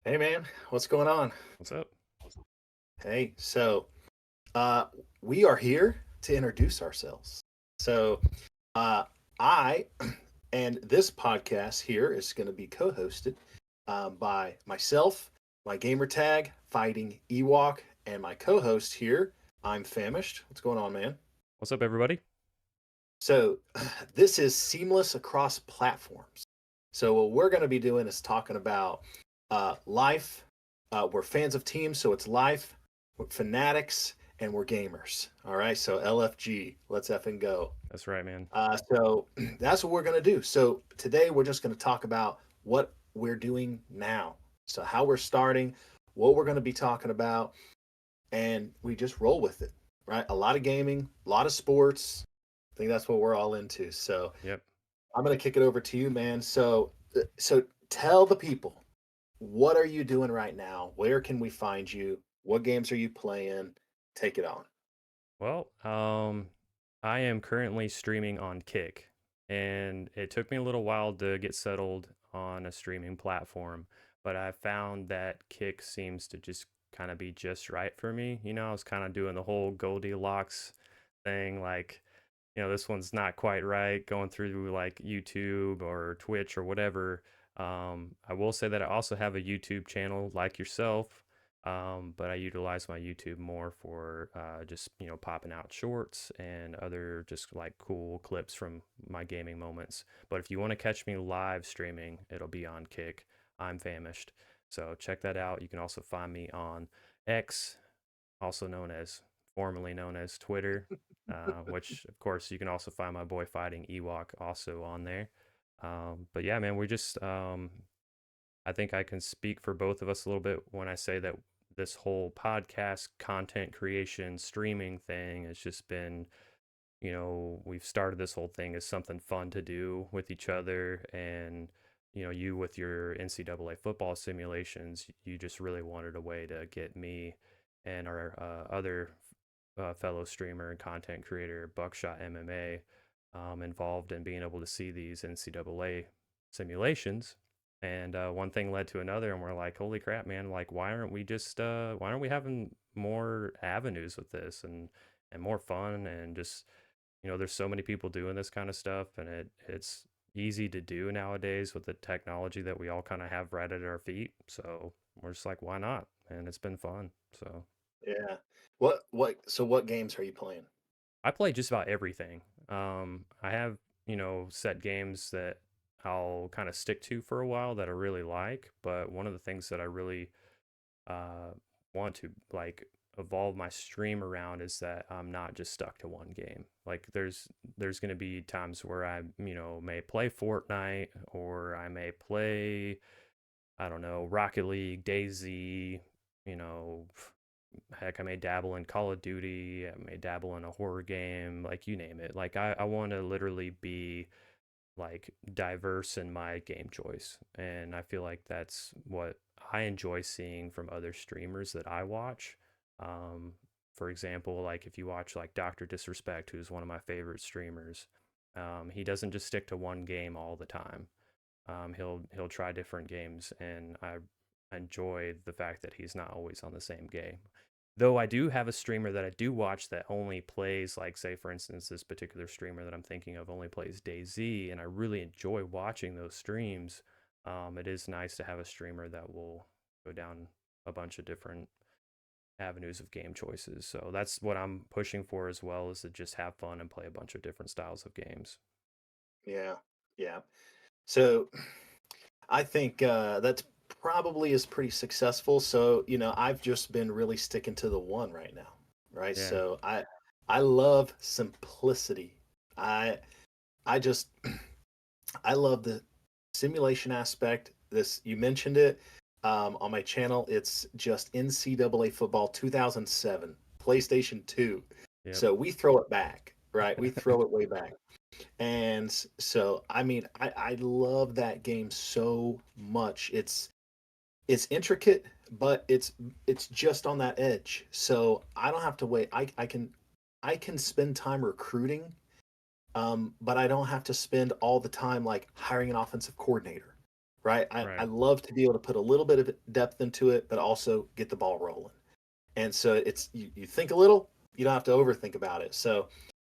Hey man, what's going on? What's up? Hey, uh we are here to introduce ourselves. So uh I and this podcast here is going to be co-hosted by myself, my gamer tag fighting Ewok, and my co-host here. I'm Famished. What's going on, man? What's up, everybody? So this is seamless across platforms. So what we're going to be doing is talking about life. We're fans of teams, so it's life. We're fanatics, and we're gamers. All right, so LFG, let's effing go. That's right, man. So that's what we're going to do. So today we're just going to talk about what we're doing now. So how we're starting, what we're going to be talking about, and we just roll with it. Right, a lot of gaming, a lot of sports. I think that's what we're all into. So Yep. I'm going to kick it over to you, man. So tell the people, what are you doing right now? Where can we find you? What games are you playing? Take it on. Well, I am currently streaming on Kick, and it took me a little while to get settled on a streaming platform, but I found that Kick seems to just kind of be just right for me. I was kind of doing the whole Goldilocks thing, like, this one's not quite right, going through like YouTube or Twitch or whatever. I will say that I also have a YouTube channel like yourself, but I utilize my YouTube more for just popping out shorts and other just like cool clips from my gaming moments. But if you want to catch me live streaming, it'll be on Kick. I'm famished, so check that out. You can also find me on X, also known as formerly known as Twitter, which of course you can also find my boy fighting Ewok also on there. But yeah, man, I think I can speak for both of us a little bit when I say that this whole podcast content creation streaming thing has just been, we've started this whole thing as something fun to do with each other. And you with your NCAA football simulations, you just really wanted a way to get me and our other fellow streamer and content creator Buckshot MMA involved in being able to see these NCAA simulations. And one thing led to another, and we're like, "Holy crap, man! Like, why aren't we having more avenues with this and more fun and just there's so many people doing this kind of stuff, and it's easy to do nowadays with the technology that we all kind of have right at our feet. So we're just like, why not? And it's been fun. So Yeah. What games are you playing? I play just about everything. I have, set games that I'll kind of stick to for a while that I really like. But one of the things that I really uh, want to like evolve my stream around is that I'm not just stuck to one game. Like there's going to be times where I, may play Fortnite or I may play I don't know, Rocket League, Daisy, you know, heck, I may dabble in Call of Duty, I may dabble in a horror game, like you name it. Like I want to literally be like diverse in my game choice. And I feel like that's what I enjoy seeing from other streamers that I watch. Um, for example, like if you watch like Dr. Disrespect, who's one of my favorite streamers, he doesn't just stick to one game all the time. He'll try different games, and I enjoy the fact that he's not always on the same game. Though I do have a streamer that I do watch that only plays, like, say, for instance, this particular streamer that I'm thinking of only plays DayZ, and I really enjoy watching those streams. It is nice to have a streamer that will go down a bunch of different avenues of game choices. So that's what I'm pushing for as well, is to just have fun and play a bunch of different styles of games. Yeah. Yeah. So I think that's probably is pretty successful. So, I've just been really sticking to the one right now. Right. Yeah. So I love simplicity. I I just I love the simulation aspect. This you mentioned it on my channel. It's just NCAA football 2007, PlayStation 2. Yep. So we throw it back, right? We throw it way back. And so I mean, I love that game so much. It's intricate, but it's just on that edge. So I don't have to wait. I can spend time recruiting, but I don't have to spend all the time like hiring an offensive coordinator, right? I Right. love to be able to put a little bit of depth into it, but also get the ball rolling. And so it's you think a little, you don't have to overthink about it. So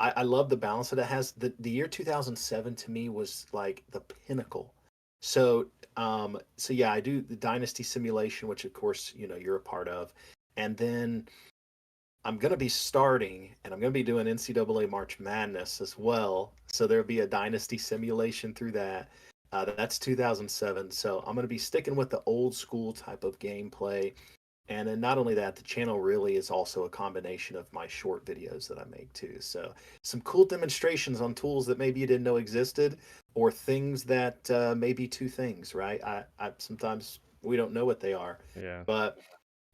I love the balance that it has. The year 2007 to me was like the pinnacle. So so yeah, I do the Dynasty simulation, which of course, you're a part of. And then I'm going to be starting and I'm going to be doing NCAA March Madness as well. So there'll be a dynasty simulation through that. That's 2007. So I'm going to be sticking with the old school type of gameplay. And then not only that, the channel really is also a combination of my short videos that I make too. So some cool demonstrations on tools that maybe you didn't know existed, or things that may be two things, right? I sometimes we don't know what they are, Yeah. but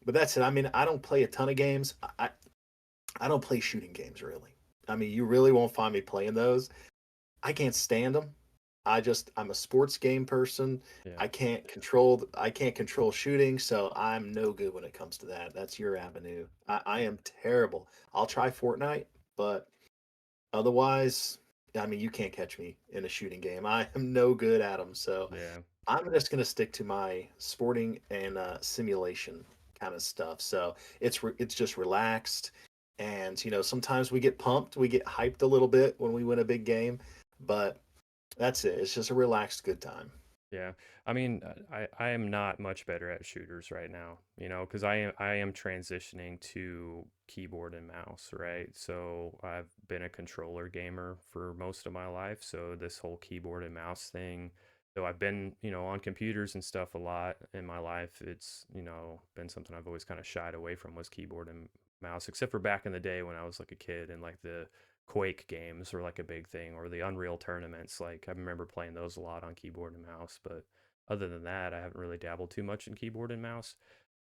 that's it. I mean, I don't play a ton of games. I don't play shooting games really. I mean, you really won't find me playing those. I can't stand them. I'm a sports game person. Yeah. I can't control shooting, so I'm no good when it comes to that. That's your avenue. I am terrible. I'll try Fortnite, but otherwise, I mean, you can't catch me in a shooting game. I am no good at them. So Yeah. I'm just gonna stick to my sporting and simulation kind of stuff. So it's just relaxed, and sometimes we get pumped, we get hyped a little bit when we win a big game, but that's it. It's just a relaxed good time. Yeah. I mean, I am not much better at shooters right now, because I am transitioning to keyboard and mouse, right? So I've been a controller gamer for most of my life. So this whole keyboard and mouse thing, though I've been, on computers and stuff a lot in my life, it's, been something I've always kind of shied away from was keyboard and mouse, except for back in the day when I was like a kid and like the Quake games were like a big thing, or the Unreal tournaments. Like I remember playing those a lot on keyboard and mouse, but other than that, I haven't really dabbled too much in keyboard and mouse.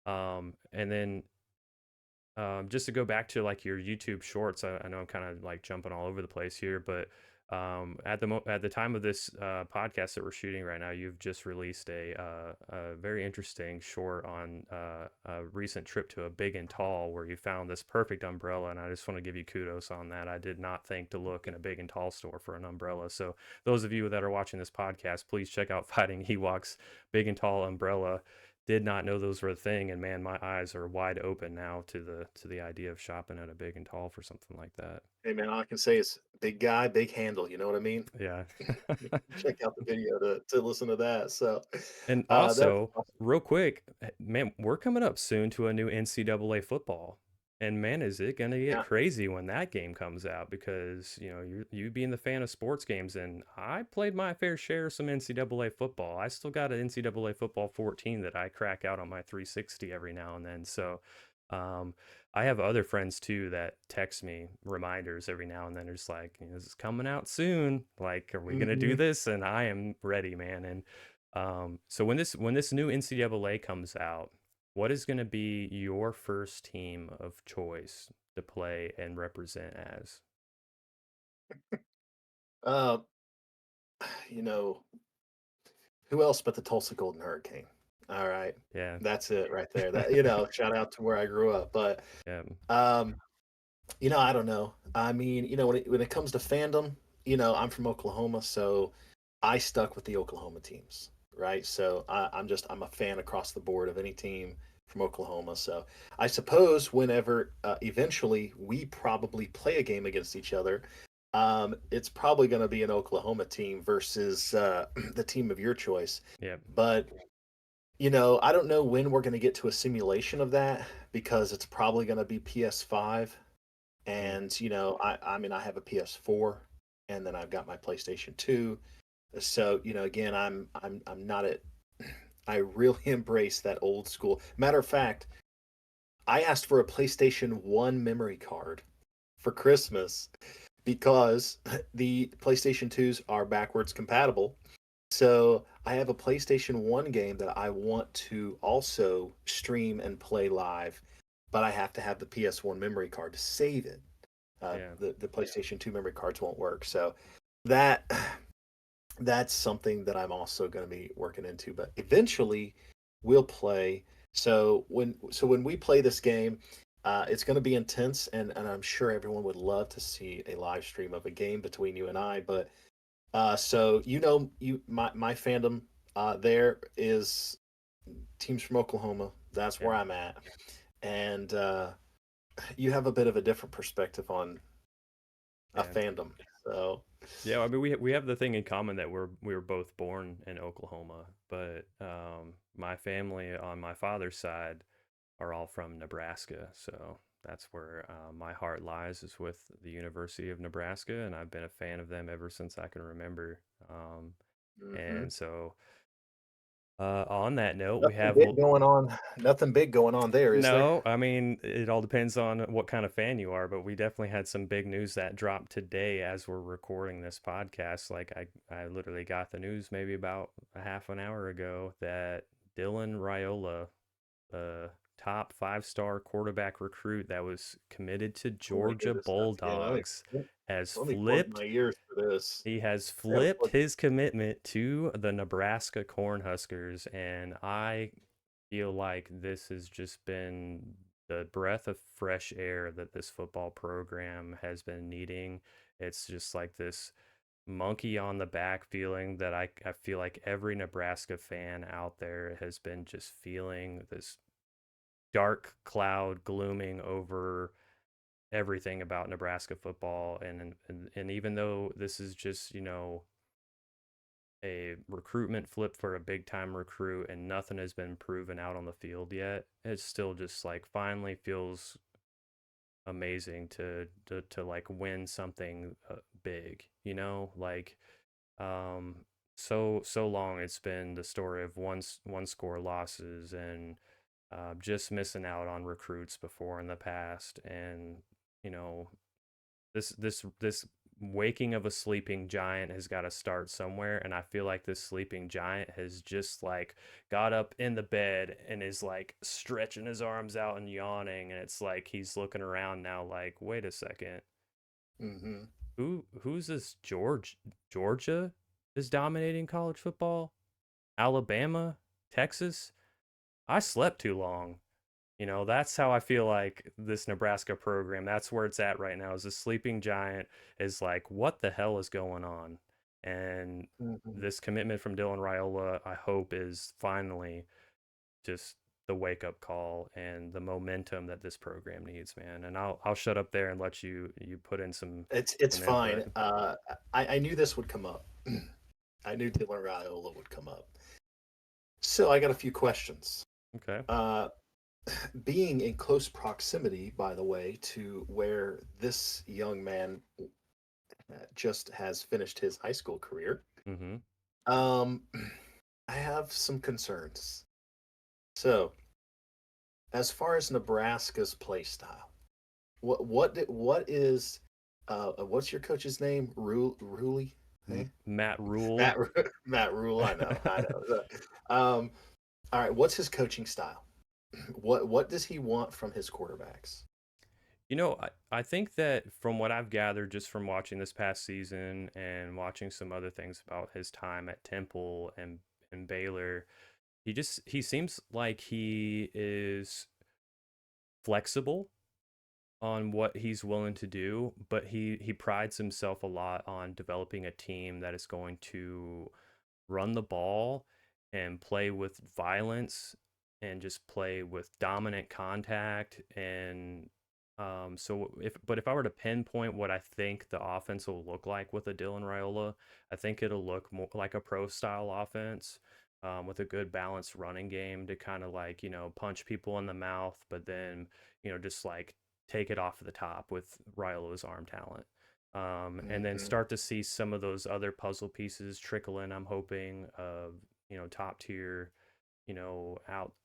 And then just to go back to like your YouTube shorts, I know I'm kind of like jumping all over the place here, but at the time of this podcast that we're shooting right now, you've just released a very interesting short on a recent trip to a big and tall where you found this perfect umbrella, and I just want to give you kudos on that. I did not think to look in a big and tall store for an umbrella. So those of you that are watching this podcast, please check out Fighting Ewoks Big and Tall Umbrella. Did not know those were a thing, and man, my eyes are wide open now to the idea of shopping at a big and tall for something like that. Hey man, all I can say is big guy, big handle. You know what I mean? Yeah. Check out the video to listen to that. So And that's also, awesome. real quick, man, we're coming up soon to a new NCAA football. And man, is it gonna get Yeah. crazy when that game comes out, because you being the fan of sports games, and I played my fair share of some NCAA football. I still got an NCAA football 14 that I crack out on my 360 every now and then. So um, I have other friends too that text me reminders every now and then. They're just like, "This is coming out soon. Like, are we gonna do Mhm. this?" And I am ready, man. And so when this new NCAA comes out, what is going to be your first team of choice to play and represent as? Uh, you know, who else but the Tulsa Golden Hurricane? All right. Yeah, That's it right there. Shout out to where I grew up. But yeah, um, I don't know. I mean, when it comes to fandom, I'm from Oklahoma, so I stuck with the Oklahoma teams, right? So I'm a fan across the board of any team from Oklahoma. So I suppose whenever eventually we probably play a game against each other, it's probably going to be an Oklahoma team versus the team of your choice. yeah, But I don't know when we're going to get to a simulation of that because it's probably going to be PS5, mm, and I mean I have a PS4, and then I've got my PlayStation 2. So again, I'm not at I really embrace that old school. Matter of fact, I asked for a PlayStation 1 memory card for Christmas because the PlayStation 2s are backwards compatible. So I have a PlayStation 1 game that I want to also stream and play live, but I have to have the PS1 memory card to save it. yeah, The PlayStation 2 memory cards won't work. So that that's something that I'm also going to be working into. But eventually, we'll play. So when we play this game, it's going to be intense, and I'm sure everyone would love to see a live stream of a game between you and I. But so my fandom, there is teams from Oklahoma. That's Yeah. where I'm at, and you have a bit of a different perspective on a Yeah. fandom. So, Yeah, I mean we have the thing in common that we were both born in Oklahoma, but my family on my father's side are all from Nebraska, so that's where my heart lies is with the University of Nebraska, and I've been a fan of them ever since I can remember. Um, mhm. and so on that note, we Nothing have big going on. Nothing big going on there, is there? no, I mean, it all depends on what kind of fan you are, but we definitely had some big news that dropped today as we're recording this podcast. Like I literally got the news maybe about a half an hour ago that Dylan Raiola, the top five-star quarterback recruit that was committed to Oh my Georgia goodness. Yeah, Bulldogs, has let me plug my flipped ears for this. he has I gotta flipped plug. his commitment to the Nebraska Cornhuskers, and I feel like this has just been the breath of fresh air that this football program has been needing. It's just like this monkey on the back feeling that I feel like every Nebraska fan out there has been just feeling this dark cloud glooming over everything about Nebraska football and even though this is just, a recruitment flip for a big time recruit and nothing has been proven out on the field yet, it still just like finally feels amazing to like win something big, like um so long it's been the story of one score losses and just missing out on recruits before in the past and you know this waking of a sleeping giant has got to start somewhere, and I feel like this sleeping giant has just like got up in the bed and is like stretching his arms out and yawning, and it's like he's looking around now like, wait a second, Hmm. who's this? Georgia is dominating college football? Alabama? Texas? I slept too long. That's how I feel like this Nebraska program, that's where it's at right now, is a sleeping giant is like, what the hell is going on? And Hmm. this commitment from Dylan Raiola, I hope, is finally just the wake up call and the momentum that this program needs, man. And I'll shut up there and let you put in It's some fine. input. I knew this would come up. I knew Dylan Raiola would come up. So I got a few questions. Okay. Uh, being in close proximity, by the way, to where this young man just has finished his high school career, Mm-hmm. um, I have some concerns. So, as far as Nebraska's play style, what's your coach's name? Ruley? Hey? Matt Rule. Matt Matt Rule. I know. Um, all right. What's his coaching style? What does he want from his quarterbacks? I think that from what I've gathered just from watching this past season and watching some other things about his time at Temple and Baylor, he seems like he is flexible on what he's willing to do, but he prides himself a lot on developing a team that is going to run the ball and play with violence and just play with dominant contact and if I were to pinpoint what I think the offense will look like with a Dylan Raiola, I think it'll look more like a pro style offense with a good balanced running game to kind of like punch people in the mouth, but then just like take it off the top with Raiola's arm talent. And then Hmm. start to see some of those other puzzle pieces trickle in. I'm hoping of top tier,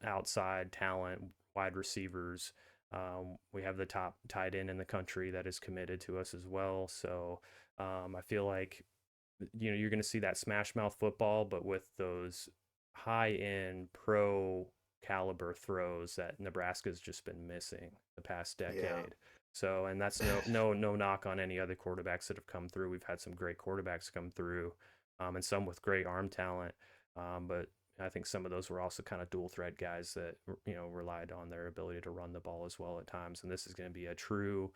outside talent, wide receivers. We have the top tight end in the country that is committed to us as well. So I feel like you're going to see that smash mouth football, but with those high end pro caliber throws that Nebraska's just been missing the past Yeah. decade. So, and that's no knock on any other quarterbacks that have come through. We've had some great quarterbacks come through, and some with great arm talent. But I think some of those were also kind of dual threat guys that relied on their ability to run the ball as well at times. And this is going to be a true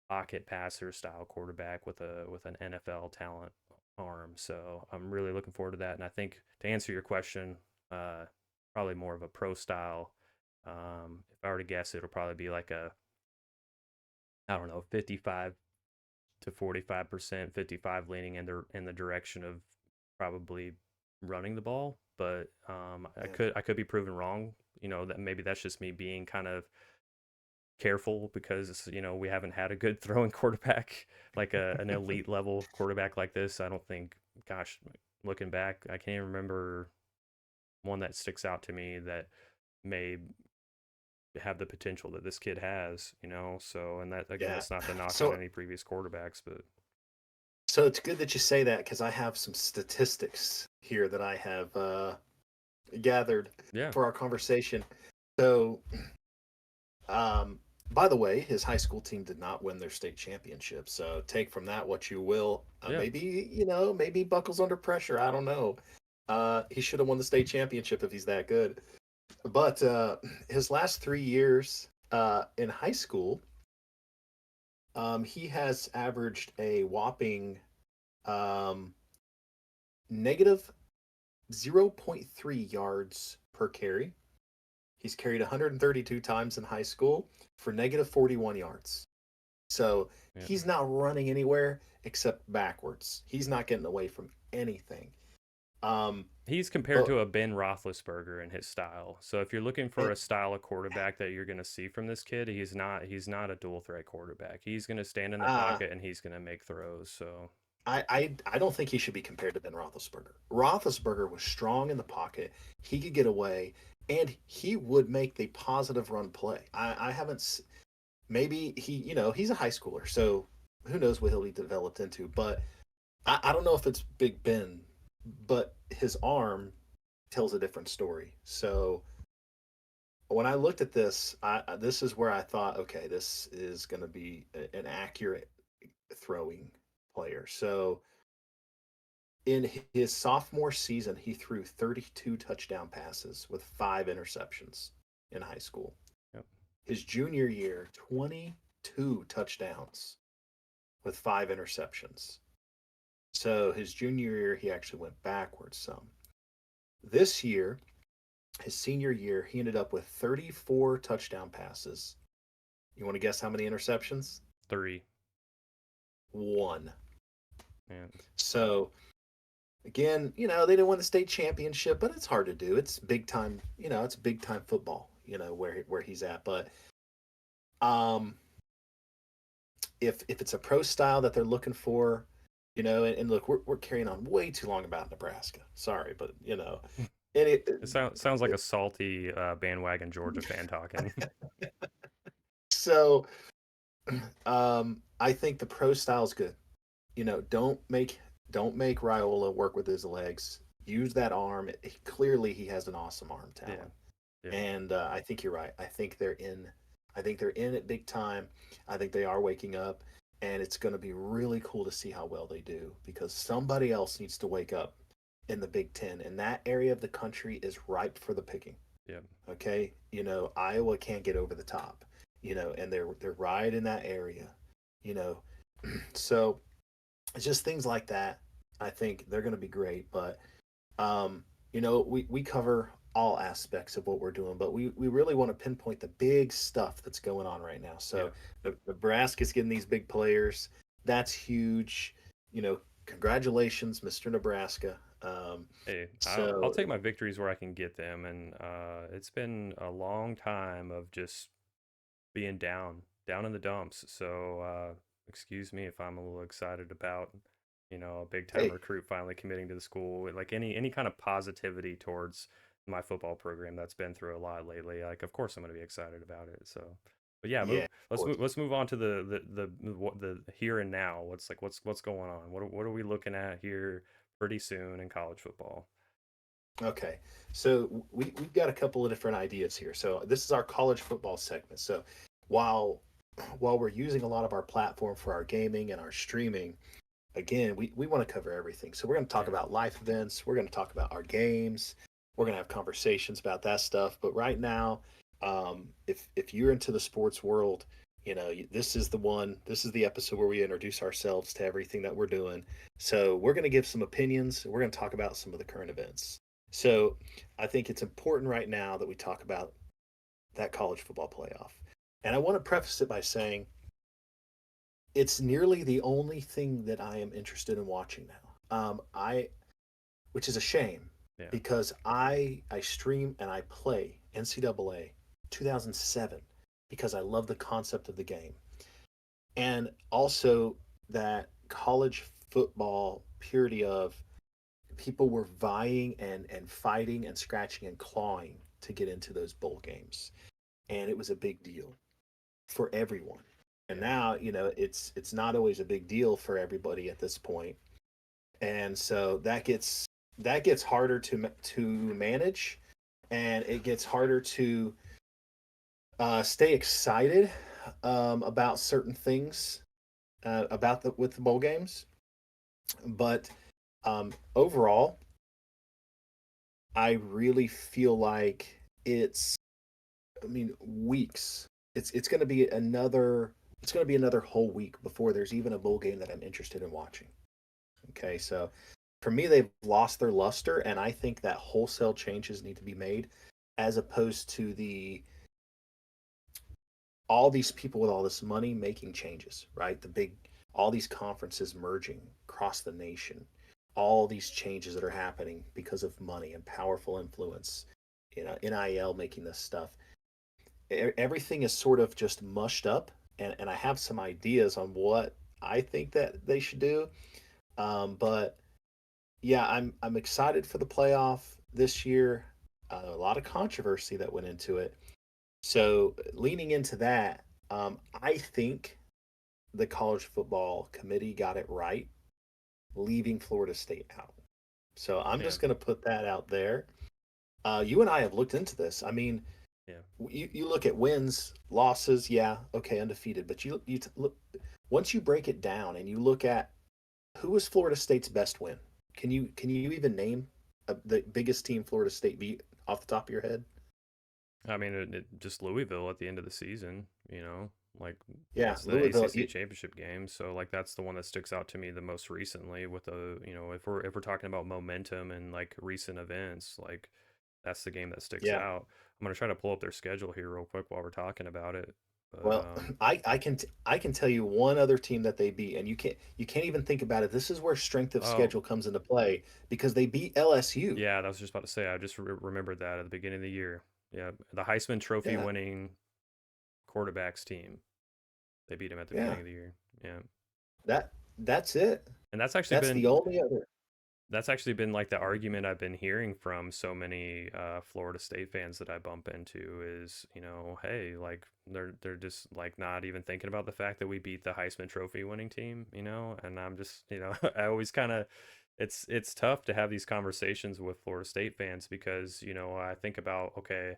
pocket passer style quarterback with an NFL talent arm. So I'm really looking forward to that. And I think to answer your question, uh, probably more of a pro style. If I were to guess, it'll probably be like a, I don't know, 55 to 45%, 55 leaning in the direction of probably running the ball. But Yeah. I could be proven wrong. You know, that maybe that's just me being kind of careful because we haven't had a good throwing quarterback like an elite level quarterback like this. I don't think, gosh, looking back, I can't even remember one that sticks out to me that may have the potential that this kid has. So, and that, again, Yeah. that's not to knock on So any previous quarterbacks, but so it's good that you say that because I have some statistics here that I have gathered yeah. for our conversation. So, um, by the way, his high school team did not win their state championship. So take from that what you will. Yeah. Maybe maybe Buckles under pressure. I don't know. He should have won the state championship if he's that good. But his last 3 years in high school, he has averaged a whopping um, negative 0.3 yards per carry. He's carried 132 times in high school for negative 41 yards. So Yeah. he's not running anywhere except backwards. He's not getting away from anything. Um, He's compared but to a Ben Roethlisberger in his style. So if you're looking for it, a style of quarterback that you're going to see from this kid, he's not a dual threat quarterback. He's going to stand in the uh, pocket and he's going to make throws. So I don't think he should be compared to Ben Roethlisberger. Roethlisberger was strong in the pocket. He could get away, and he would make the positive run play. I haven't. Maybe he's a high schooler, so who knows what he'll be developed into. But I don't know if it's Big Ben, but his arm tells a different story. So when I looked at this, this is where I thought, okay, this is going to be an accurate throwing player. So in his sophomore season, he threw 32 touchdown passes with 5 interceptions in high school. yep. His junior year, 22 touchdowns with 5 interceptions. So his junior year, he actually went backwards some. This year, his senior year, he ended up with 34 touchdown passes. You want to guess how many interceptions? 3. One. Yeah. So again, they didn't win the state championship, but it's hard to do. It's big time, it's big time football, where he's at. But um if it's a pro style that they're looking for, and look, we're carrying on way too long about Nebraska. Sorry, but and It sounds like a salty bandwagon Georgia fan talking. so I think the pro style is good. Don't make Raiola work with his legs. Use that arm. Clearly, he has an awesome arm Yeah. talent, Yeah. and I think you're right. I think they're in. I think they're in it big time. I think they are waking up, and it's going to be really cool to see how well they do because somebody else needs to wake up in the Big Ten, and that area of the country is ripe for the picking. Yeah. Okay, Iowa can't get over the top, and they're right in that area, you know, so it's just things like that. I think they're going to be great, but we cover all aspects of what we're doing, but we really want to pinpoint the big stuff that's going on right now. Yeah. So Nebraska's getting these big players. That's huge. Congratulations, Mr. Nebraska. Hey, I'll So take my victories where I can get them, and it's been a long time of just being down in the dumps. So excuse me if I'm a little excited about a big time hey, recruit finally committing to the school. Like any kind of positivity towards my football program that's been through a lot lately. Like of course I'm going to be excited about it. So, but yeah, yeah, of course. let's move on to the here and now. What's going on? What are we looking at here pretty soon in college football? Okay, so we've got a couple of different ideas here. So this is our college football segment. So while while we're using a lot of our platform for our gaming and our streaming, again, we want to cover everything. So we're going to talk Yeah. about life events. We're going to talk about our games. We're going to have conversations about that stuff. But right now, if you're into the sports world, This is the one, this is the episode where we introduce ourselves to everything that we're doing. So we're going to give some opinions. We're going to talk about some of the current events. So I think it's important right now that we talk about that college football playoff. And I want to preface it by saying it's nearly the only thing that I am interested in watching now. Which is a shame Yeah. because I stream and I play NCAA 2007 because I love the concept of the game, and also that college football purity of people were vying and fighting and scratching and clawing to get into those bowl games, and it was a big deal for everyone. And Yeah. now it's not always a big deal for everybody at this point, and so that gets harder to manage, and it gets harder to stay excited about certain things about the with the bowl games. But overall, I really feel like it's, I mean, weeks. It's going to be another whole week before there's even a bowl game that I'm interested in watching. Okay, so for me, they've lost their luster, and I think that wholesale changes need to be made, as opposed to the all these people with all this money making changes, right? All these conferences merging across the nation, all these changes that are happening because of money and powerful influence, NIL making this stuff. Everything is sort of just mushed up, and I have some ideas on what I think that they should do. But yeah, I'm excited for the playoff this year. A lot of controversy that went into it. So leaning into that, I think the college football committee got it right, leaving Florida State out. So I'm Yeah. just going to put that out there. You and I have looked into this. I mean, Yeah. you look at wins, losses, yeah, okay, undefeated. But look, once you break it down and you look at who was Florida State's best win, can you even name the biggest team Florida State beat off the top of your head? I mean, just Louisville at the end of the season, like Yeah, it's the Louisville. ACC championship game. So like that's the one that sticks out to me the most recently with if we're talking about momentum and like recent events, like that's the game that sticks Yeah. out. I'm gonna try to pull up their schedule here real quick while we're talking about it. But Well, I can tell you one other team that they beat, and you can't even think about it. This is where strength of oh schedule comes into play because they beat LSU. yeah, I was just about to say I just remembered that at the beginning of the year. Yeah, the Heisman Trophy Yeah, winning quarterbacks team. They beat him at the yeah. beginning of the year. Yeah. That's it. And that's actually That's the been only other. like the argument I've been hearing from so many Florida State fans that I bump into is, hey, like they're just like not even thinking about the fact that we beat the Heisman Trophy winning team, and I'm just, I always kind of it's tough to have these conversations with Florida State fans because, I think about, okay,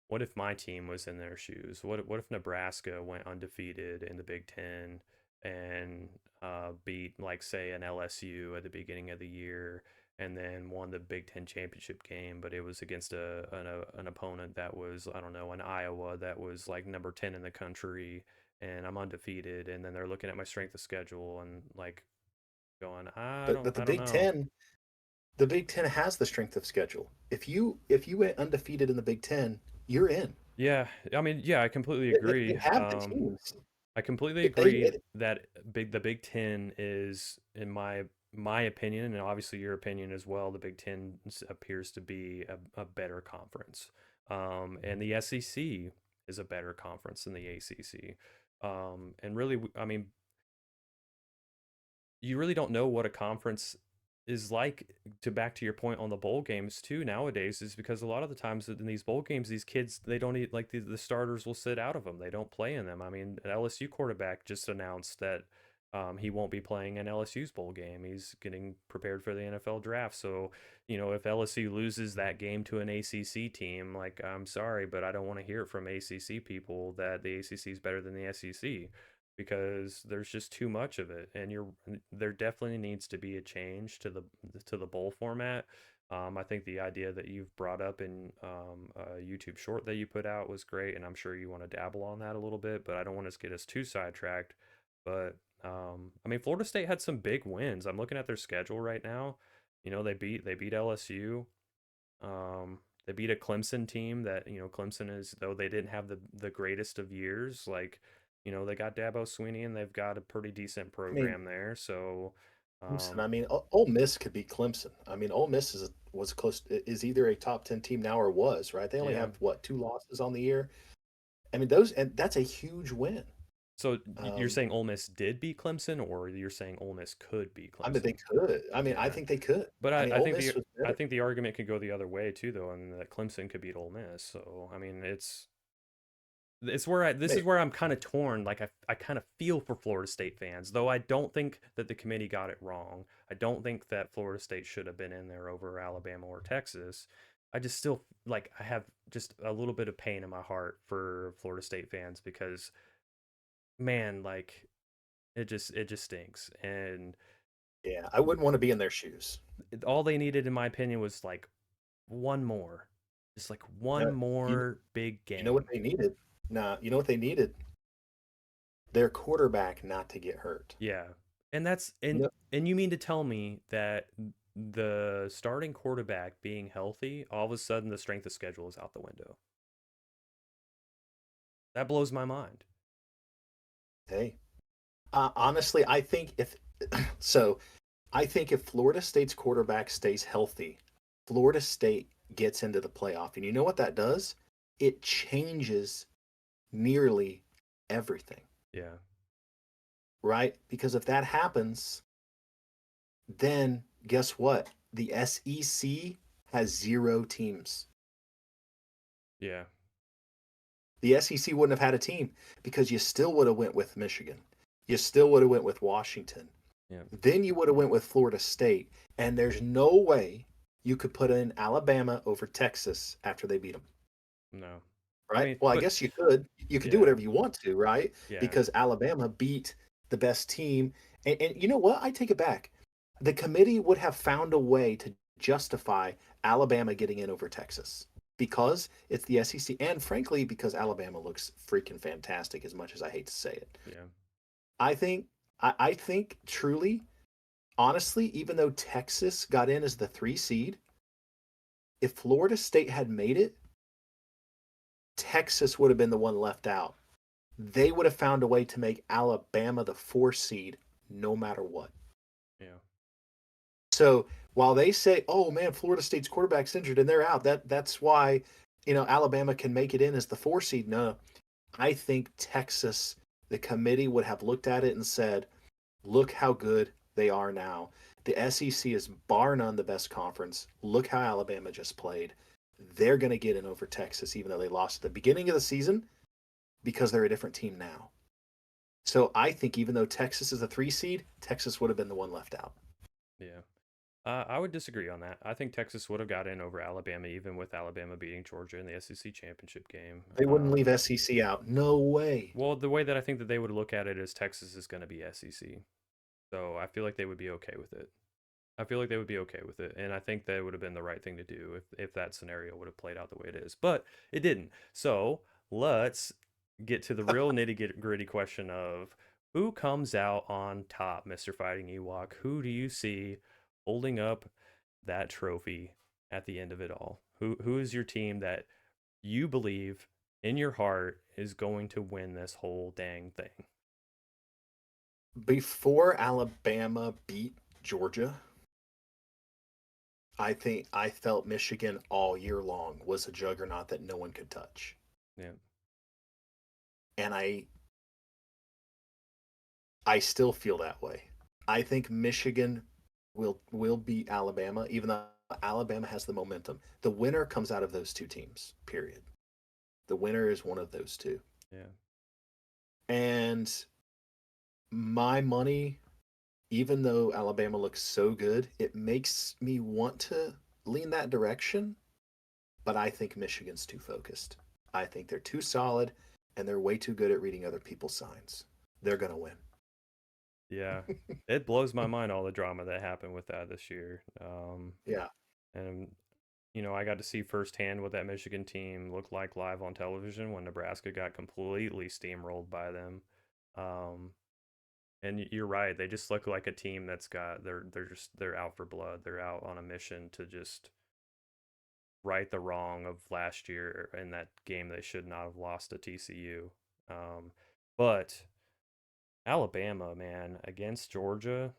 what if my team was in their shoes? What if Nebraska went undefeated in the Big Ten and beat, like, say, an LSU at the beginning of the year, and then won the Big Ten championship game, but it was against an opponent that was, I don't know, an Iowa that was like number 10 in the country, and I'm undefeated, and then they're looking at my strength of schedule and like going, But I don't know. The Big Ten has the strength of schedule. If you went undefeated in the Big Ten, you're in. Yeah, I mean, yeah, I completely They agree. have the teams. I completely It, they, agree it, that the Big Ten is, in my opinion, and obviously your opinion as well, the Big Ten appears to be a better conference, and the SEC is a better conference than the ACC, and really, I mean, you really don't know what a conference is like. To back to your point on the bowl games too nowadays, is because a lot of the times in these bowl games these kids, they don't eat, like the starters will sit out of them, they don't play in them. I mean, an LSU quarterback just announced that he won't be playing in LSU's bowl game. He's getting prepared for the NFL draft. So, if LSU loses that game to an ACC team, like, I'm sorry, but I don't want to hear it from ACC people that the ACC is better than the SEC, because there's just too much of it, and there definitely needs to be a change to the bowl format. I think the idea that you've brought up in a YouTube short that you put out was great, and I'm sure you want to dabble on that a little bit, but I don't want to get us too sidetracked. But I mean, Florida State had some big wins. I'm looking at their schedule right now. You know, they beat LSU. They beat a Clemson team that, Clemson is, though they didn't have the greatest of years, like, they got Dabo Sweeney and they've got a pretty decent I mean, program there. So, Clemson. um, I mean, Ole Miss could beat Clemson. I mean, Ole Miss was close. Is either a top 10 team now or was, right? They only yeah. have what, two losses on the year. I mean, those, and that's a huge win. So you're Um, saying Ole Miss did beat Clemson, or you're saying Ole Miss could beat I mean, they Clemson? could. I mean, I Yeah. think they could. But I I, mean, I Ole think Miss the was I better. think the argument could go the other way too, though, and that Clemson could beat Ole Miss. So I mean, it's where this is Maybe. where I'm kind of torn. Like I kind of feel for Florida State fans, though I don't think that the committee got it wrong. I don't think that Florida State should have been in there over Alabama or Texas. I just still like I have just a little bit of pain in my heart for Florida State fans because man, like it just stinks. And Yeah, I wouldn't want to be in their shoes. all they needed, in my opinion, was like one more, just like one No, you more big you know what game. they needed? Nah, you know what they needed? Their quarterback not to get hurt. Yeah. And that's You know, and you mean to tell me that the starting quarterback being healthy, all of a sudden the strength of schedule is out the window. That blows my mind. hey, honestly, I think if so, I think if Florida State's quarterback stays healthy, Florida State gets into the playoff. And you know what that does? It changes nearly everything, Yeah. right? Because if that happens, then guess what? The SEC has 0 teams. Yeah. The SEC wouldn't have had a team because you still would have went with Michigan. You still would have went with Washington. Yeah. Then you would have went with Florida State, and there's no way you could put in Alabama over Texas after they beat them, No. I right? mean, Well, I but guess you could. You could do yeah. whatever you want to, right? Yeah. Because Alabama beat the best team, and you know what? I take it back. The committee would have found a way to justify Alabama getting in over Texas because it's the SEC, and frankly, because Alabama looks freaking fantastic. As much as I hate to say it, Yeah. I think I think truly honestly, even though Texas got in as the 3 seed, if Florida State had made it, Texas would have been the one left out. They would have found a way to make Alabama the 4 seed no matter what. Yeah. So while they say, "Oh man, Florida State's quarterback's injured and they're out," that's why Alabama can make it in as the 4 seed. No, I think Texas, the committee would have looked at it and said, "Look how good they are now. The SEC is bar none the best conference. Look how Alabama just played. They're going to get in over Texas, even though they lost at the beginning of the season because they're a different team now." So I think even though Texas is a 3 seed, Texas would have been the one left out. Yeah. I would disagree on that. I think Texas would have got in over Alabama, even with Alabama beating Georgia in the SEC championship game. They wouldn't leave SEC out. No way. Well, the way that I think that they would look at it is Texas is going to be SEC. So I feel like they would be okay with it. I feel like they would be okay with it. And I think that would have been the right thing to do if that scenario would have played out the way it is. But it didn't. So let's get to the real nitty gritty question of who comes out on top, Mr. Fighting Ewok? Who do you see holding up that trophy at the end of it all? Who is your team that you believe in your heart is going to win this whole dang thing? Before Alabama beat Georgia, I think I felt Michigan all year long was a juggernaut that no one could touch. Yeah. And I still feel that way. I think Michigan will beat Alabama, even though Alabama has the momentum. The winner comes out of those two teams. Period. The winner is one of those two. Yeah. And my money, even though Alabama looks so good, it makes me want to lean that direction. But I think Michigan's too focused. I think they're too solid and they're way too good at reading other people's signs. They're going to win. Yeah. It blows my mind all the drama that happened with that this year. Yeah. And I got to see firsthand what that Michigan team looked like live on television when Nebraska got completely steamrolled by them. Um, and you're right, they just look like a team that's got they're out for blood. They're out on a mission to just right the wrong of last year in that game they should not have lost to TCU. But Alabama, man, against Georgia,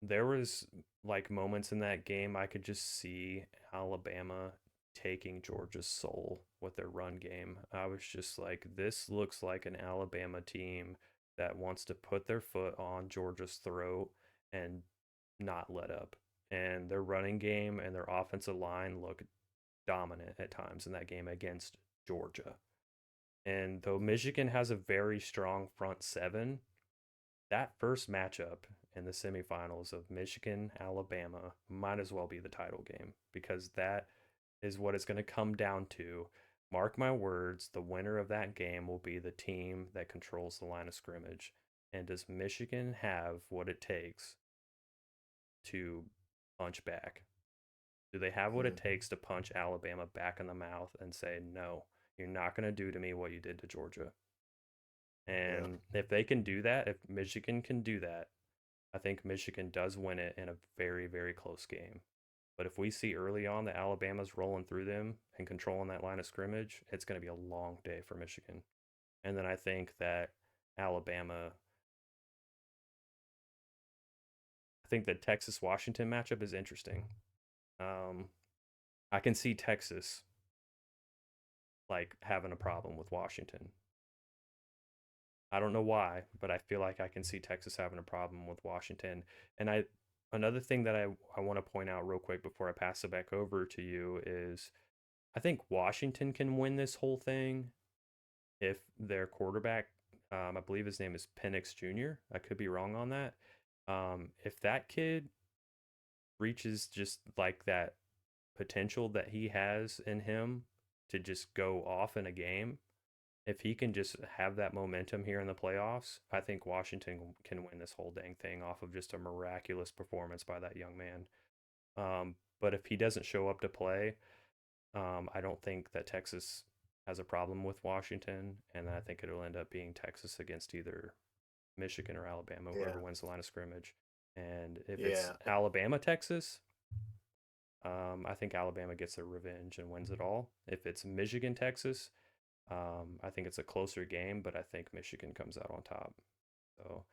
there was like moments in that game I could just see Alabama taking Georgia's soul with their run game. I was just like, this looks like an Alabama team that wants to put their foot on Georgia's throat and not let up. And their running game and their offensive line look dominant at times in that game against Georgia. And though Michigan has a very strong front seven, that first matchup in the semifinals of Michigan Alabama might as well be the title game because that is what it's going to come down to. Mark my words, the winner of that game will be the team that controls the line of scrimmage. And does Michigan have what it takes to punch back? Do they have what it Mm, takes to punch Alabama back in the mouth and say, no, you're not going to do to me what you did to Georgia? yeah. And if they can do that, if Michigan can do that, I think Michigan does win it in a very, very close game. But if we see early on that Alabama's rolling through them and controlling that line of scrimmage, it's going to be a long day for Michigan. And then I think that Alabama, I think the Texas Washington matchup is interesting. Um, I can see Texas like having a problem with Washington. I don't know why, but I feel like I can see Texas having a problem with Washington. And another thing that I want to point out real quick before I pass it back over to you is I think Washington can win this whole thing if their quarterback, I believe his name is Penix Jr. I could be wrong on that. If that kid reaches just like that potential that he has in him to just go off in a game, if he can just have that momentum here in the playoffs, I think Washington can win this whole dang thing off of just a miraculous performance by that young man. But if he doesn't show up to play, I don't think that Texas has a problem with Washington, and I think it'll end up being Texas against either Michigan or Alabama, whoever Yeah. wins the line of scrimmage. And if it's Yeah. Alabama Texas, I think Alabama gets their revenge and wins it all. If it's Michigan Texas, I think it's a closer game, but I think Michigan comes out on top. So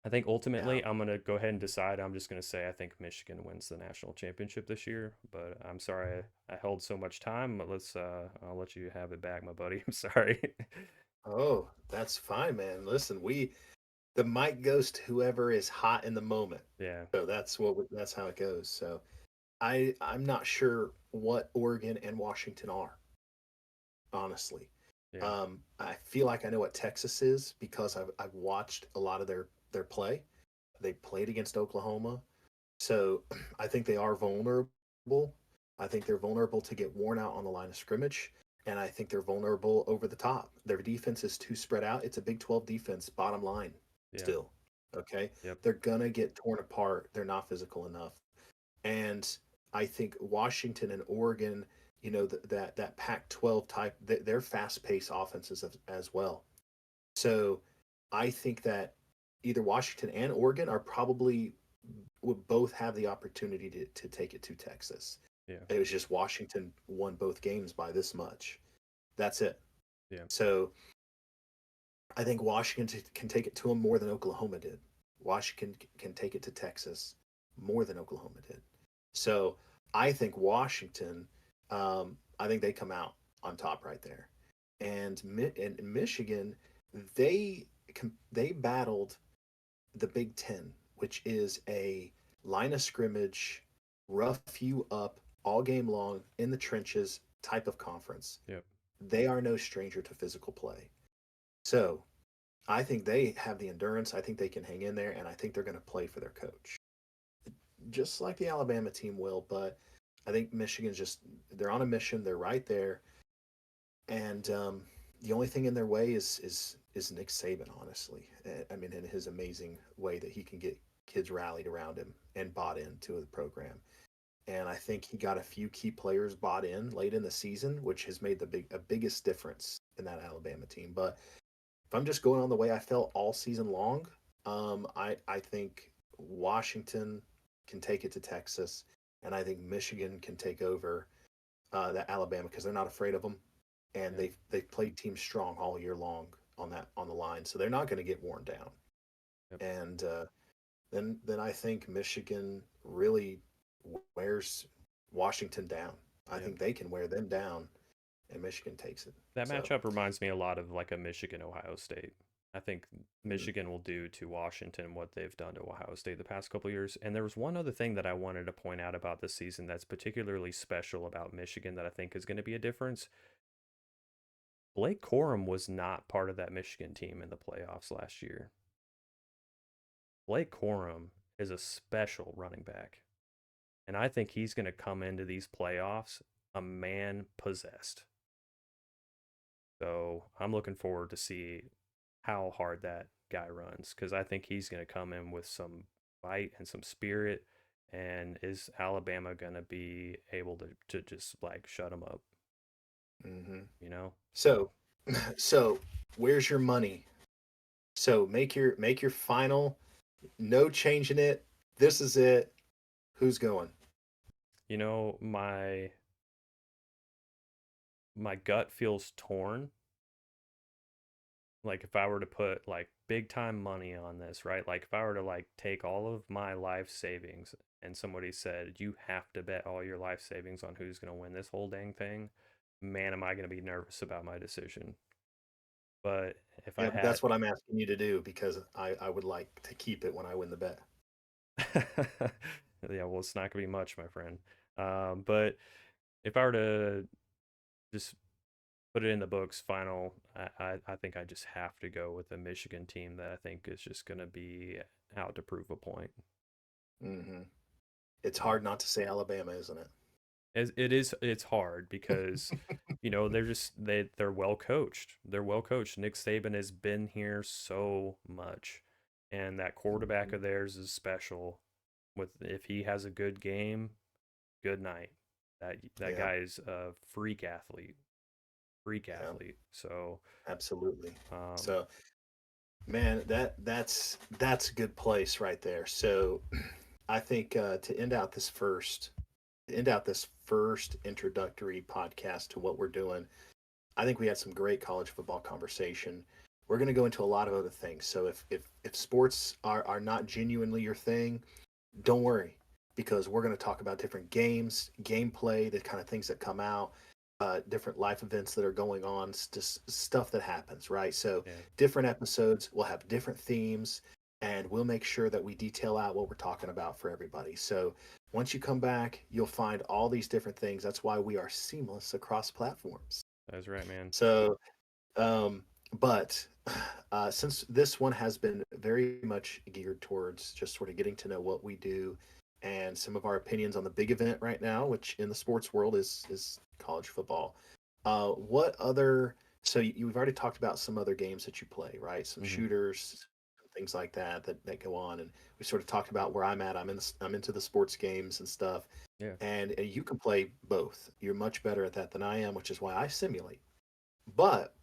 I think Yeah. ultimately I'm gonna go ahead and decide. I'm just gonna say I think Michigan wins the national championship this year. But I'm sorry I held so much time. But I'll let you have it back, my buddy. I'm sorry. Oh, that's fine, man. Listen, the mic goes to whoever is hot in the moment. Yeah, So that's how it goes. So I'm not sure what Oregon and Washington are, honestly. yeah, I feel like I know what Texas is because I've watched a lot of their play. They played against Oklahoma. So I think they are vulnerable. I think they're vulnerable to get worn out on the line of scrimmage. And I think they're vulnerable over the top. Their defense is too spread out. It's a Big 12 defense, bottom line, yeah, still. Okay. yep, They're going to get torn apart. They're not physical enough. And I think Washington and Oregon, that Pac-12 type, they're fast-paced offenses as well. So I think that either Washington and Oregon are probably would both have the opportunity to take it to Texas. yeah, It was just Washington won both games by this much. That's it. yeah, So I think Washington can take it to them more than Oklahoma did. Washington can take it to Texas more than Oklahoma did. So I think Washington, I think they come out on top right there. And Michigan, they they battled the Big Ten, which is a line of scrimmage, rough you up all game long in the trenches type of conference. yep, They are no stranger to physical play. So I think they have the endurance. I think they can hang in there, and I think they're going to play for their coach, just like the Alabama team will. But I think Michigan's they're on a mission. They're right there, and the only thing in their way is Nick Saban. Honestly, I mean, in his amazing way that he can get kids rallied around him and bought into the program. and I think he got a few key players bought in late in the season, which has made the biggest difference in that Alabama team. But if I'm just going on the way I felt all season long, I think Washington can take it to Texas, and I think Michigan can take over that Alabama because they're not afraid of them, and Yeah. they've played teams strong all year long on the line, so they're not going to get worn down. Yep. And then I think Michigan really wears Washington down. I Yep. think they can wear them down, and Michigan takes it. That So matchup reminds me a lot of like a Michigan Ohio State. I think mm, Michigan will do to Washington what they've done to Ohio State the past couple years. And there was one other thing that I wanted to point out about this season that's particularly special about Michigan that I think is going to be a difference. Blake Corum was not part of that Michigan team in the playoffs last year. Blake Corum is a special running back. And I think he's going to come into these playoffs a man possessed. So I'm looking forward to see how hard that guy runs because I think he's going to come in with some fight and some spirit. And is Alabama going to be able to just like shut him up? hmm You know? so so where's your money? So make your final. No changing it. This is it. Who's going? You know, my gut feels torn. Like if I were to put like big time money on this, right? Like if I were to like take all of my life savings and somebody said you have to bet all your life savings on who's going to win this whole dang thing, man, am I going to be nervous about my decision. But if I Yeah, had that's what I'm asking you to do because I would like to keep it when I win the bet. yeah, well, it's not going to be much, my friend. But if I were to just put it in the books final, I think I just have to go with the Michigan team that I think is just going to be out to prove a point. hmm It's Yeah. hard not to say Alabama, isn't it? It's hard because they're well coached. They're well coached. Nick Saban has been here so much, and that quarterback Mhm. of theirs is special. With if he has a good game, good night. That Yeah, guy is a freak yeah, athlete. So, absolutely. um, So, man, that's a good place right there. So, I think to end out this first introductory podcast to what we're doing, I think we had some great college football conversation. We're going to go into a lot of other things. So if sports are not genuinely your thing, don't worry because we're going to talk about different games, gameplay, the kind of things that come out, different life events that are going on, just stuff that happens, right? So yeah, different episodes will have different themes, and we'll make sure that we detail out what we're talking about for everybody. So once you come back, you'll find all these different things. That's why we are seamless across platforms. that's right, man. So um, but since this one has been very much geared towards just sort of getting to know what we do and some of our opinions on the big event right now, which in the sports world is college football. What other? So you've already talked about some other games that you play, right? Some Hmm. shooters, things like that go on, and we sort of talked about where I'm at. I'm into the sports games and stuff, Yeah. and you can play both. You're much better at that than I am, which is why I simulate. But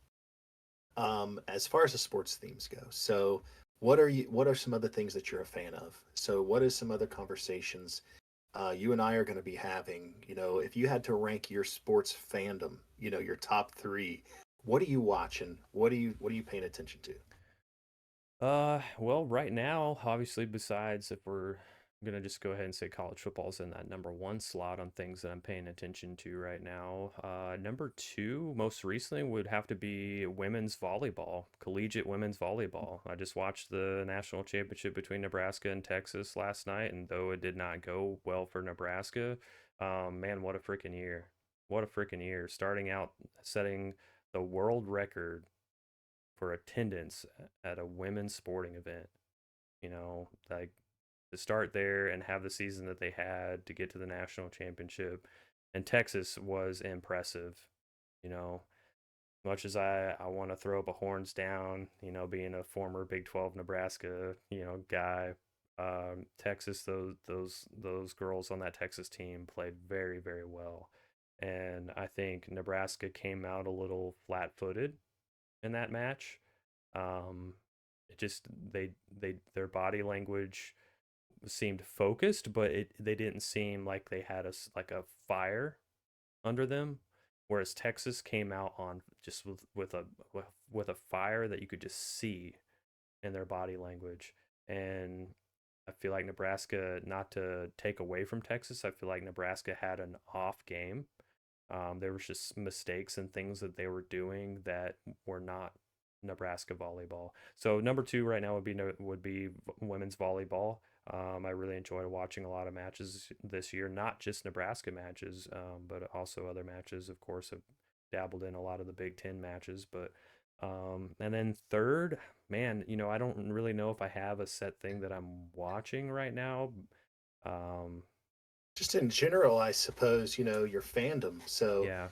as far as the sports themes go, so what are some other things that you're a fan of? So what is some other conversations you and I are going to be having? You know, if you had to rank your sports fandom, you know, your top three, what are you watching? What are you paying attention to? Well, right now, obviously, besides if we're gonna just go ahead and say college football's in that number one slot on things that I'm paying attention to right now. Number two, most recently, would have to be women's volleyball, collegiate women's volleyball. I just watched the national championship between Nebraska and Texas last night, and though it did not go well for Nebraska, man, what a freaking year! What a freaking year! Starting out setting the world record for attendance at a women's sporting event. Like to start there and have the season that they had to get to the national championship. And Texas was impressive. You know, much as I want to throw up a horns down, being a former Big 12 Nebraska, guy, Texas, those girls on that Texas team played very, very well. And I think Nebraska came out a little flat-footed in that match. Um, it just their body language seemed focused, but they didn't seem like they had like a fire under them. Whereas Texas came out on just with a fire that you could just see in their body language. And I feel like Nebraska, not to take away from Texas, I feel like Nebraska had an off game. There was just mistakes and things that they were doing that were not Nebraska volleyball. So number two right now would be women's volleyball. I really enjoyed watching a lot of matches this year, not just Nebraska matches, but also other matches. Of course, have dabbled in a lot of the Big Ten matches, but and then third, man, I don't really know if I have a set thing that I'm watching right now. Um, Just in general, I suppose, your fandom. So, yeah,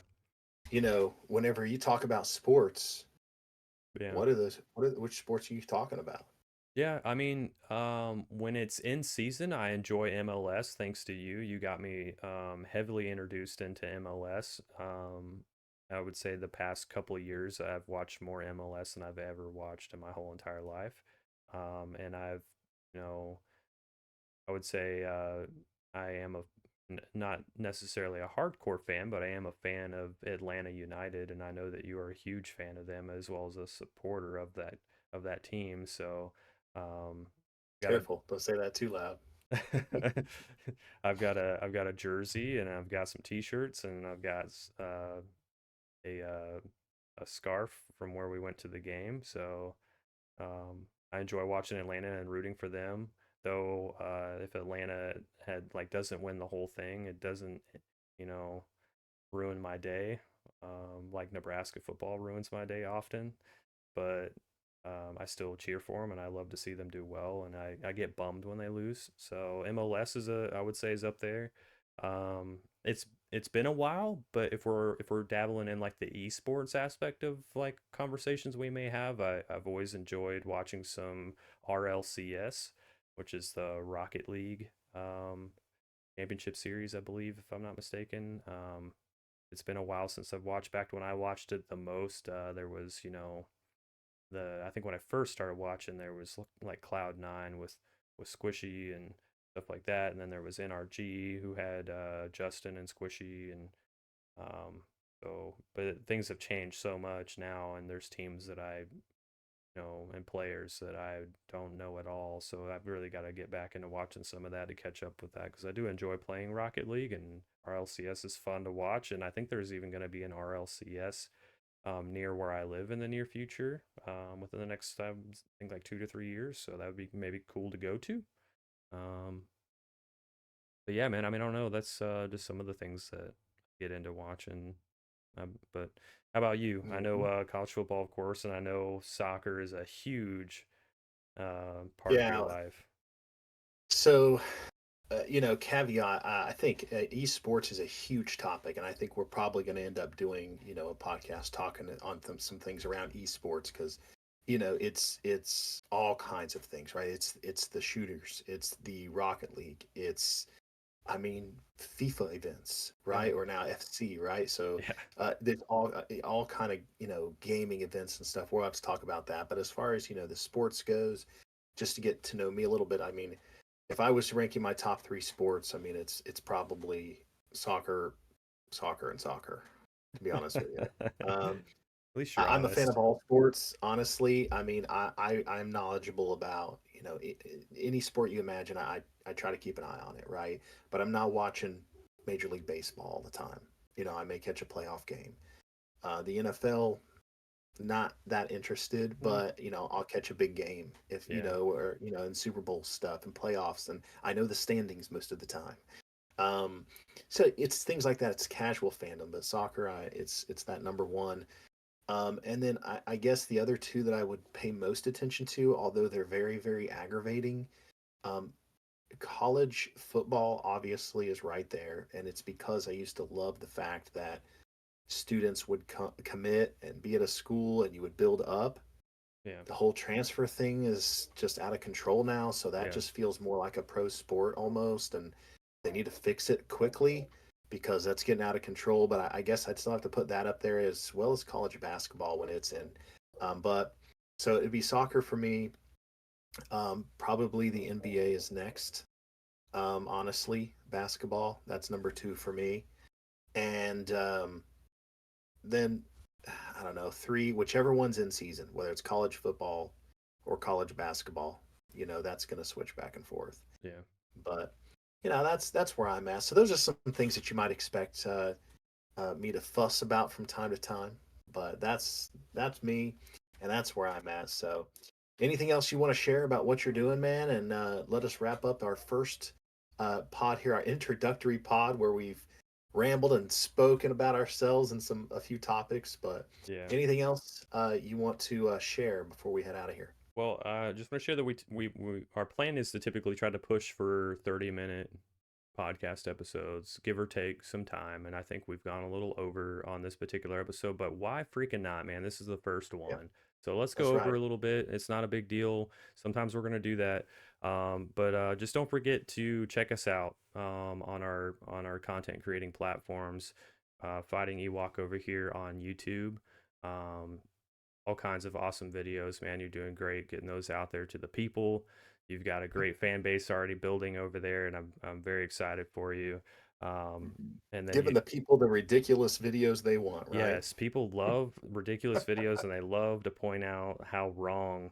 whenever you talk about sports, yeah. which sports are you talking about? Yeah, I mean, when it's in season, I enjoy MLS. Thanks to you, you got me heavily introduced into MLS. I would say the past couple of years, I've watched more MLS than I've ever watched in my whole entire life. And you know, I would say I am not necessarily a hardcore fan, but I am a fan of Atlanta United, and I know that you are a huge fan of them as well as a supporter of that team. So, got a Careful, don't say that too loud. I've got a jersey and I've got some t-shirts and I've got a uh, a scarf from where we went to the game. So I enjoy watching Atlanta and rooting for them. Though if Atlanta doesn't win the whole thing, it doesn't you know ruin my day. Like Nebraska football ruins my day often, but I still cheer for them and I love to see them do well. And I get bummed when they lose. So MLS I would say is up there. It's been a while, but if we're dabbling in like the esports aspect of like conversations we may have, I've always enjoyed watching some RLCS, which is the Rocket League championship series, I believe, if I'm not mistaken. It's been a while since I've watched. Back when I watched it the most, there was I think when I first started watching, there was like Cloud9 with Squishy and stuff like that, and then there was NRG who had Justin and Squishy, and but things have changed so much now, and there's teams that I know and players that I don't know at all. So I've really got to get back into watching some of that to catch up with that because I do enjoy playing Rocket League, and RLCS is fun to watch, and I think there's even going to be an RLCS near where I live in the near future, within the next, I think, like 2 to 3 years. So that would be maybe cool to go to. Um, but yeah, man, I mean, I don't know. That's just some of the things that I get into watching. But how about you? I know Mhm. college football, of course, and I know soccer is a huge part of your Yeah. life. So, caveat, I think esports is a huge topic, and I think we're probably going to end up doing, a podcast talking on some things around esports because, it's all kinds of things, right? It's the shooters, it's the Rocket League, it's I mean, FIFA events, Yeah, right? Or now FC, right? So yeah, there's all kind of gaming events and stuff. We'll have to talk about that. But as far as the sports goes, just to get to know me a little bit, I mean, if I was ranking my top three sports, I mean, it's probably soccer, soccer, and soccer. To be honest with you, At um, least you're I'm a fan honest. of all sports. Honestly, I mean, I'm knowledgeable about any sport you imagine. I try to keep an eye on it, right? But I'm not watching Major League Baseball all the time. I may catch a playoff game. The NFL, not that interested, Mm, but I'll catch a big game if yeah, or in Super Bowl stuff and playoffs, and I know the standings most of the time. Um, so it's things like that. It's casual fandom, but soccer, it's that number one. And then I guess the other two that I would pay most attention to, although they're very, very aggravating, um, college football obviously is right there. And it's because I used to love the fact that students would commit and be at a school and you would build up. Yeah. The whole transfer thing is just out of control now, so that Yeah. just feels more like a pro sport almost, and they need to fix it quickly because that's getting out of control. But I guess I'd still have to put that up there as well as college basketball when it's in. But so it'd be soccer for me. Probably the NBA is next. Honestly, basketball, that's number two for me. And then I don't know, three, whichever one's in season, whether it's college football or college basketball, that's going to switch back and forth. Yeah. But that's where I'm at. So those are some things that you might expect me to fuss about from time to time. But that's me, and that's where I'm at. So anything else you want to share about what you're doing, man? And let us wrap up our first pod here, our introductory pod, where we've rambled and spoken about ourselves and a few topics. But Yeah. anything else you want to share before we head out of here? Well, just want to share that we our plan is to typically try to push for 30-minute podcast episodes, give or take some time. And I think we've gone a little over on this particular episode, but why freaking not, man? This is the first Yeah, one. So let's that's go over right. a little bit. It's not a big deal. Sometimes we're going to do that. But just don't forget to check us out on our content creating platforms. Fighting Ewok over here on YouTube. Um, all kinds of awesome videos, man. You're doing great getting those out there to the people. You've got a great fan base already building over there, and I'm very excited for you. Um, and then Giving the people the ridiculous videos they want, right? yes, people love ridiculous videos, and they love to point out how wrong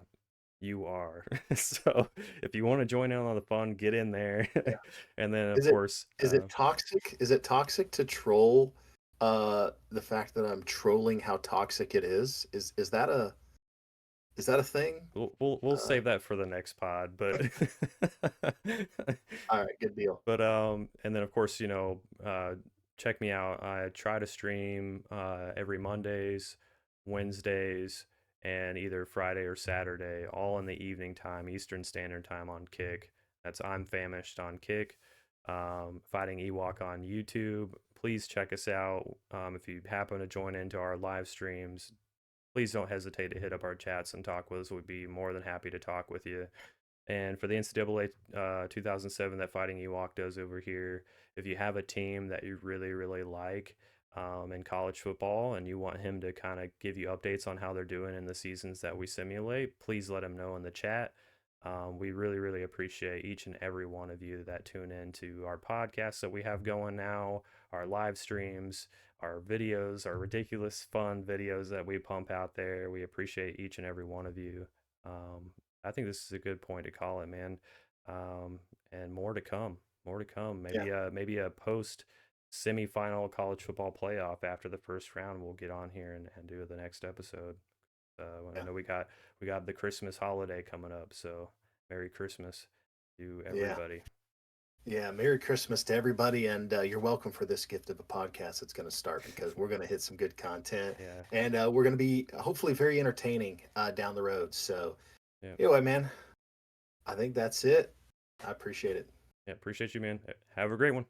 you are. So if you want to join in on the fun, get in there. Yeah. And then of Is it course, is it toxic? Is it toxic to troll the fact that I'm trolling how toxic it is? Is that a thing? we'll Uh save that for the next pod, but all right, good deal. but and then of course, check me out. I try to stream every Mondays, Wednesdays, and either Friday or Saturday, all in the evening time, Eastern Standard Time on Kick. That's I'm Famished on Kick. Fighting Ewok on YouTube. Please check us out. If you happen to join into our live streams, please don't hesitate to hit up our chats and talk with us. We'd be more than happy to talk with you. And for the NCAA 2007 that Fighting Ewok does over here, if you have a team that you really, really like in college football and you want him to kind of give you updates on how they're doing in the seasons that we simulate, please let him know in the chat. We really, really appreciate each and every one of you that tune in to our podcasts that we have going now, our live streams, our videos, our ridiculous fun videos that we pump out there. We appreciate each and every one of you. Um, I think this is a good point to call it, man. And more to come. More to come. Yeah, Maybe a post semifinal college football playoff after the first round. We'll get on here and do the next episode. I yeah, know we got the Christmas holiday coming up, so Merry Christmas to yeah, everybody. yeah. Merry Christmas to everybody, and you're welcome for this gift of a podcast that's going to start because we're going to hit some good content, Yeah, and we're going to be hopefully very entertaining down the road. So yeah, anyway, man, I think that's it. I appreciate it. yeah. Appreciate you, man. Have a great one.